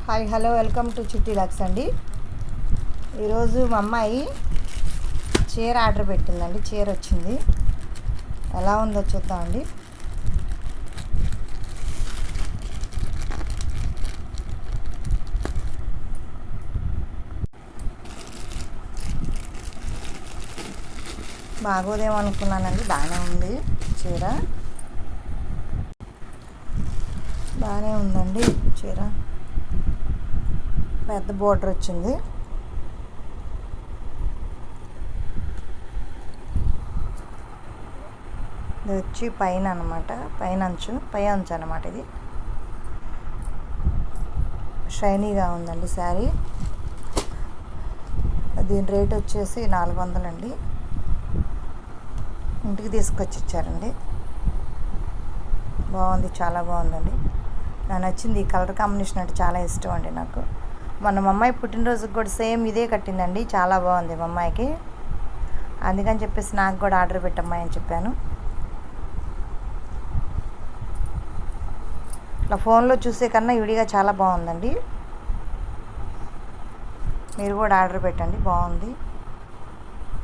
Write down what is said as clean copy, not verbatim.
Hi hello welcome to చిట్టి Lux అండి. ఈరోజు మా అమ్మాయి చీర ఆర్డర్ పెట్టిందండి. చీర వచ్చింది, ఎలా ఉందో చూద్దామండి. బాగోదేమో అనుకున్నానండి, బాగానే ఉంది చీర, బాగానే ఉందండి చీర. పెద్ద బోర్డర్ వచ్చింది. ఇది వచ్చి పైన అనమాట, పై అంచు అనమాట. ఇది షైనీగా ఉందండి శారీ. దీని రేట్ వచ్చేసి 400 అండి. ఇంటికి తీసుకొచ్చి ఇచ్చారండి. బాగుంది, చాలా బాగుందండి. నాకు నచ్చింది. ఈ కలర్ కాంబినేషన్ అంటే చాలా ఇష్టం అండి నాకు. మొన్న మా అమ్మాయి పుట్టినరోజుకి కూడా సేమ్ ఇదే కట్టిందండి. చాలా బాగుంది మా అమ్మాయికి. అందుకని చెప్పేసి నాకు కూడా ఆర్డర్ పెట్టమ్మాయి అని చెప్పాను. ఇట్లా ఫోన్లో చూసే కన్నా విడిగా చాలా బాగుందండి. మీరు కూడా ఆర్డర్ పెట్టండి, బాగుంది.